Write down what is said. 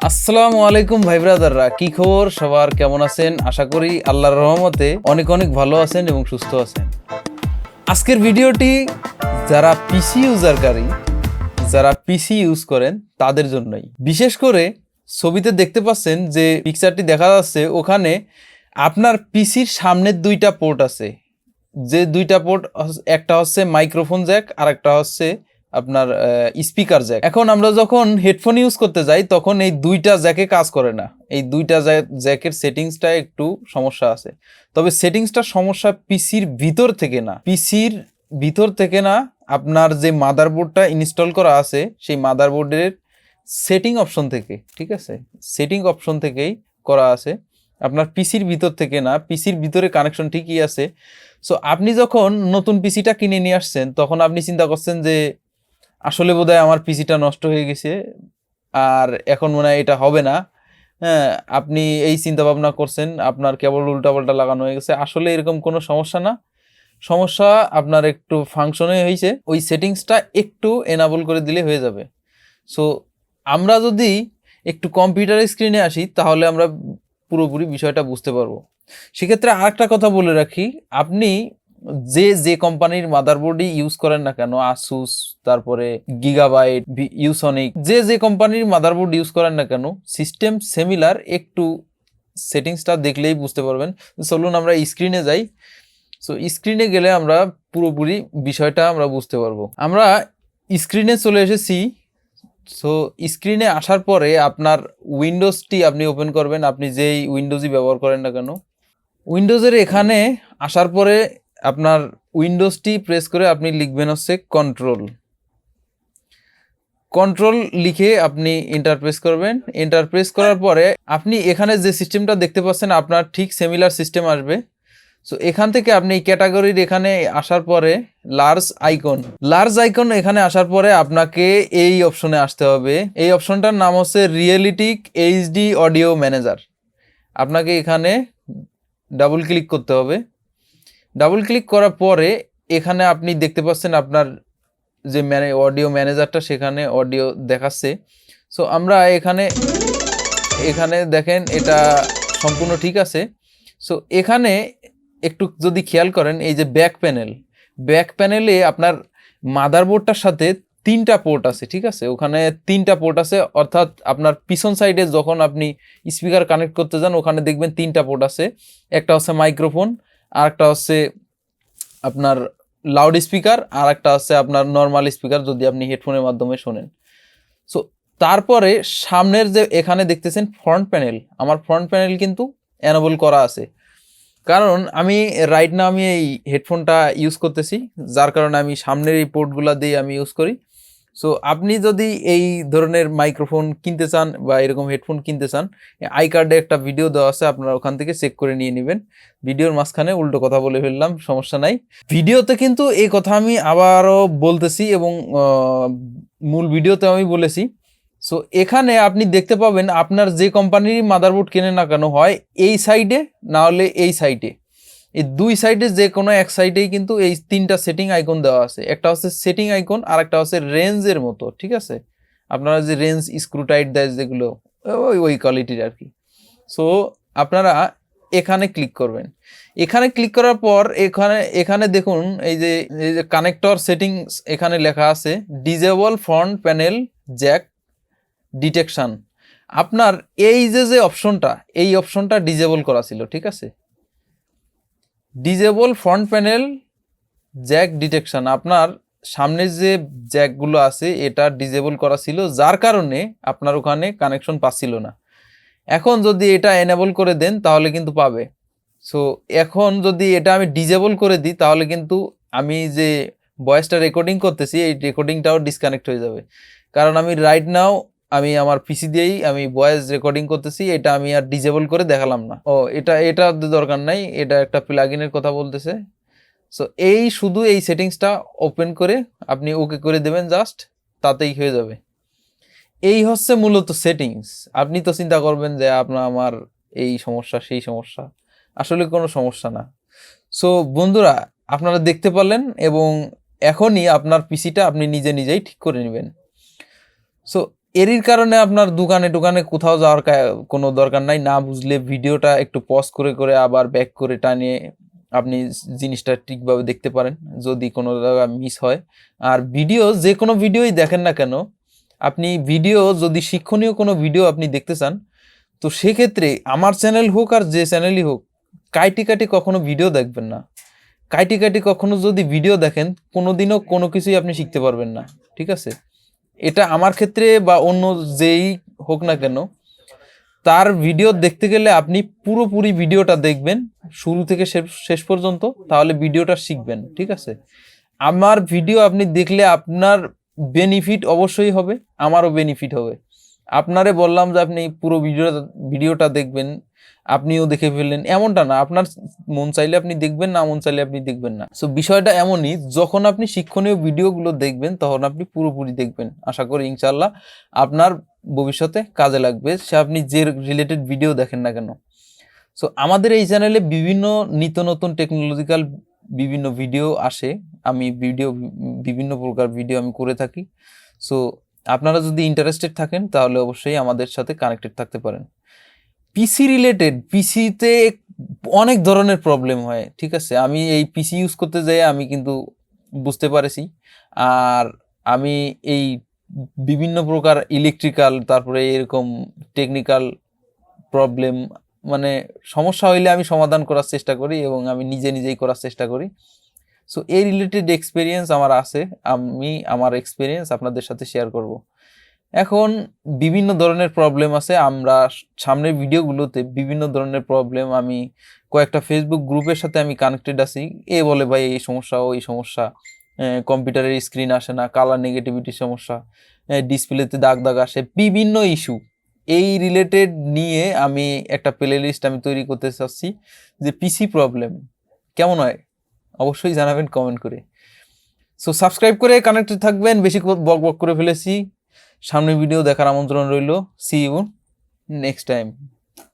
আসসালামু আলাইকুম ভাই ব্রাদাররা, কি খবর সবার? কেমন আছেন? আশা করি আল্লাহর রহমতে অনেক অনেক ভালো আছেন এবং সুস্থ আছেন। আজকের ভিডিওটি যারা পিসি ইউজ করেন তাদের জন্যই। বিশেষ করে ছবিতে দেখতে পাচ্ছেন যে পিকচারটি দেখা যাচ্ছে, ওখানে আপনার পিসির সামনের দুইটা পোর্ট আছে। যে দুইটা পোর্ট, একটা হচ্ছে মাইক্রোফোন জ্যাক আর একটা হচ্ছে আপনার স্পিকার জ্যাক। এখন আমরা যখন হেডফোন ইউজ করতে যাই তখন এই দুইটা জ্যাকে কাজ করে না। এই দুইটা জ্যাকের সেটিংসটা একটু সমস্যা আছে। তবে সেটিংসটা সমস্যা পিসির ভিতর থেকে না, আপনার যে মাদারবোর্ডটা ইনস্টল করা আছে সেই মাদারবোর্ডের সেটিং অপশন থেকে, ঠিক আছে, সেটিং অপশন থেকেই করা আছে, আপনার পিসির ভিতর থেকে না। পিসির ভিতরে কানেকশন ঠিকই আছে। সো আপনি যখন নতুন পিসিটা কিনে নিয়ে আসছেন তখন আপনি চিন্তা করছেন যে আসলে বোধহয় আমার পিসিটা নষ্ট হয়ে গেছে আর এখন মনে হয় এটা হবে না। হ্যাঁ, আপনি এই চিন্তা ভাবনা করছেন, আপনার কেবল উল্টাপাল্টা লাগানো হয়ে গেছে। আসলে এরকম কোনো সমস্যা না। সমস্যা আপনার একটু ফাংশনে হয়েছে, ওই সেটিংসটা একটু এনাবল করে দিলে হয়ে যাবে। সো আমরা যদি একটু কম্পিউটার স্ক্রিনে আসি তাহলে আমরা পুরোপুরি বিষয়টা বুঝতে পারবো। সেক্ষেত্রে আরেকটা কথা বলে রাখি, আপনি যে কোম্পানির মাদারবোর্ডই ইউজ করেন না কেন, আসুস, তারপরে গিগাবাইট, ইউসনিক, যে কোম্পানির মাদারবোর্ড ইউজ করেন না কেন, সিস্টেম সিমিলার। একটু সেটিংসটা দেখলেই বুঝতে পারবেন। চলুন আমরা স্ক্রিনে যাই। সো স্ক্রিনে গেলে আমরা পুরোপুরি বিষয়টা আমরা বুঝতে পারবো। আমরা স্ক্রিনে চলে এসেছি। সো স্ক্রিনে আসার পরে আপনার উইন্ডোজটি আপনি ওপেন করবেন, আপনি যেই উইন্ডোজই ব্যবহার করেন না কেন। উইন্ডোজের এখানে আসার পরে আপনার উইন্ডোজটি প্রেস করে আপনি লিখবেন হচ্ছে কন্ট্রোল লিখে আপনি এন্টার প্রেস করবেন। এন্টার প্রেস করার পরে আপনি এখানে যে সিস্টেমটা দেখতে পাচ্ছেন আপনার ঠিক সিমিলার সিস্টেম আসবে। সো এখান থেকে আপনি ক্যাটাগরির এখানে আসার পরে লার্জ আইকন এখানে আসার পরে আপনাকে এই অপশনে আসতে হবে। এই অপশনটার নাম হচ্ছে রিয়েলিটিক এইচডি অডিও ম্যানেজার। আপনাকে এখানে ডাবল ক্লিক করতে হবে। ডাবল ক্লিক করার পরে এখানে আপনি দেখতে পাচ্ছেন আপনার যে অডিও ম্যানেজারটা, সেখানে অডিও দেখাচ্ছে। সো আমরা এখানে দেখেন এটা সম্পূর্ণ ঠিক আছে। সো এখানে একটু যদি খেয়াল করেন, এই যে ব্যাক প্যানেলে আপনার মাদারবোর্ডটার সাথে তিনটা পোর্ট আছে, ঠিক আছে, ওখানে তিনটা পোর্ট আছে। অর্থাৎ আপনার পিছন সাইডে যখন আপনি স্পিকার কানেক্ট করতে যান ওখানে দেখবেন তিনটা পোর্ট আছে। একটা হচ্ছে মাইক্রোফোন, আর একটা হচ্ছে আপনার লাউড স্পিকার, আর একটা হচ্ছে আপনার নর্মাল স্পিকার যদি আপনি হেডফোনের মাধ্যমে শোনেন। সো তারপরে সামনের যে এখানে দেখতেছেন ফ্রন্ট প্যানেল, আমার ফ্রন্ট প্যানেল কিন্তু এনেবল করা আছে, কারণ আমি রাইট নাও আমি এই হেডফোনটা ইউজ করতেছি, যার কারণে আমি সামনের এই পোর্টগুলো দিয়ে আমি ইউজ করি। সো আপনি যদি এই ধরনের মাইক্রোফোন কিনতে চান বা এরকম হেডফোন কিনতে চান, আই কার্ডে একটা ভিডিও দেওয়া আছে, আপনারা ওখান থেকে চেক করে নিয়ে নেবেন। ভিডিওর মাঝখানে উল্টো কথা বলে ফেললাম, সমস্যা নাই। ভিডিওতে কিন্তু এই কথা আমি আবারও বলতেছি এবং মূল ভিডিওতে আমি বলেছি। সো এখানে আপনি দেখতে পাবেন আপনার যে কোম্পানির মাদারবোর্ড কেনে না কেন হয় এই সাইডে না হলে এই সাইডে, এই দুই সাইডে যে কোনো এক সাইডেই কিন্তু এই তিনটা সেটিং আইকন দেওয়া আছে। একটা হচ্ছে সেটিং আইকন, আর একটা হচ্ছে রেঞ্জের মতো, ঠিক আছে, আপনারা যে রেঞ্জ স্ক্রু টাইট দেয় যেগুলো, ওই কোয়ালিটির আর কি। সো আপনারা এখানে ক্লিক করবেন। এখানে ক্লিক করার পর এখানে দেখুন এই যে কানেক্টর সেটিংস এখানে লেখা আছে disable front panel Jack detection. আপনার এই যে অপশনটা, এই অপশনটা ডিজেবল করা ছিল, ঠিক আছে, disable front panel Jack detection. আপনার সামনের যে জ্যাকগুলো আছে এটা ডিজেবল করা ছিল, যার কারণে আপনার ওখানে কানেকশন পাচ্ছিল না। এখন যদি এটা এনেবল করে দেন তাহলে কিন্তু পাবে। সো এখন যদি এটা আমি ডিজেবল করে দিই তাহলে কিন্তু আমি যে ভয়েসটা রেকর্ডিং করতেছি এই রেকর্ডিংটাও ডিসকানেক্ট হয়ে যাবে, কারণ আমি রাইট নাও আমি আমার পিসি দিয়েই আমি ভয়েস রেকর্ডিং করতেছি, এটা আমি আর ডিজেবল করে দেখালাম না। এটা দরকার নাই, এটা একটা প্লাগইনের কথা বলতেছে। সো শুধু এই সেটিংসটা ওপেন করে আপনি ওকে করে দেবেন জাস্ট, তাতেই হয়ে যাবে। এই হচ্ছে মূলত সেটিংস। আপনি তো চিন্তা করবেন যে আমার এই সমস্যা সেই সমস্যা, আসলে কোনো সমস্যা না। সো বন্ধুরা, আপনারা দেখতে পারলেন এবং এখনই আপনার পিসিটা আপনি নিজেই ঠিক করে নেবেন। সো এরই কারণে আপনার দোকানে কোথাও যাওয়ার কোনো দরকার নাই। না বুঝলে ভিডিওটা একটু পজ করে করে আবার ব্যাক করে টানিয়ে আপনি জিনিসটা ঠিকভাবে দেখতে পারেন যদি কোনো জায়গায় মিস হয়। আর ভিডিও যে কোনো ভিডিওই দেখেন না কেন, আপনি ভিডিও যদি শিক্ষণীয় কোনো ভিডিও আপনি দেখতে চান, তো সেক্ষেত্রে আমার চ্যানেল হোক আর যে চ্যানেলই হোক, কাটি কখনো ভিডিও দেখবেন না। কাটি কখনো যদি ভিডিও দেখেন, কোনোদিনও কোনো কিছুই আপনি শিখতে পারবেন না। ঠিক আছে? এটা আমার ক্ষেত্রে বা অন্য যেই হোক না কেন, তার ভিডিও দেখতে গেলে আপনি পুরোপুরি ভিডিওটা দেখবেন শুরু থেকে শেষ পর্যন্ত, তাহলে ভিডিওটা শিখবেন। ঠিক আছে? আমার ভিডিও আপনি দেখলে আপনার বেনিফিট অবশ্যই হবে, আমারও বেনিফিট হবে। আপনারে বললাম যে আপনি পুরো ভিডিওটা দেখবেন, আপনিও দেখে ফেললেন, এমনটা না। আপনার মন চাইলে আপনি দেখবেন, না মন চাইলে আপনি দেখবেন না। সো বিষয়টা এমনই, যখন আপনি শিক্ষণীয় ভিডিওগুলো দেখবেন তখন আপনি পুরোপুরি দেখবেন। আশা করি ইনশাল্লাহ আপনার ভবিষ্যতে কাজে লাগবে, সে আপনি যে রিলেটেড ভিডিও দেখেন না কেন। সো আমাদের এই চ্যানেলে বিভিন্ন নিত্য নতুন টেকনোলজিক্যাল বিভিন্ন ভিডিও আসে। আমি বিভিন্ন প্রকার ভিডিও আমি করে থাকি। সো আপনারা যদি ইন্টারেস্টেড থাকেন তাহলে অবশ্যই আমাদের সাথে কানেক্টেড থাকতে পারেন। পিসি রিলেটেড, পিসিতে অনেক ধরনের প্রবলেম হয়। ঠিক আছে? আমি এই পিসি ইউজ করতে যাই আমি কিন্তু বুঝতে পারছি। আর আমি এই বিভিন্ন প্রকার ইলেকট্রিক্যাল, তারপরে এরকম টেকনিক্যাল প্রবলেম, মানে সমস্যা হইলে আমি সমাধান করার চেষ্টা করি এবং আমি নিজেই করার চেষ্টা করি। সো এই রিলেটেড এক্সপিরিয়েন্স আমার আছে, আমি আমার এক্সপিরিয়েন্স আপনাদের সাথে শেয়ার করব। এখন বিভিন্ন ধরনের প্রবলেম আছে, আমরা সামনের ভিডিওগুলোতে বিভিন্ন ধরনের প্রবলেম, আমি কয়েকটা ফেসবুক গ্রুপের সাথে আমি কানেক্টেড আছি। এ বলে ভাই এই সমস্যা, ওই সমস্যা, কম্পিউটারের স্ক্রিন আসে না, কালার নেগেটিভিটির সমস্যা, ডিসপ্লেতে দাগ আসে, বিভিন্ন ইস্যু এই রিলেটেড নিয়ে আমি একটা প্লে লিস্ট আমি তৈরি করতে চাচ্ছি যে পিসি প্রবলেম কেমন হয়, অবশ্যই জানাবেন কমেন্ট করে। সো সাবস্ক্রাইব করে কানেক্টেড থাকবেন। বেশি বক করে ফেলেছি, সামনের ভিডিও দেখার আমন্ত্রণ রইল। See you next time.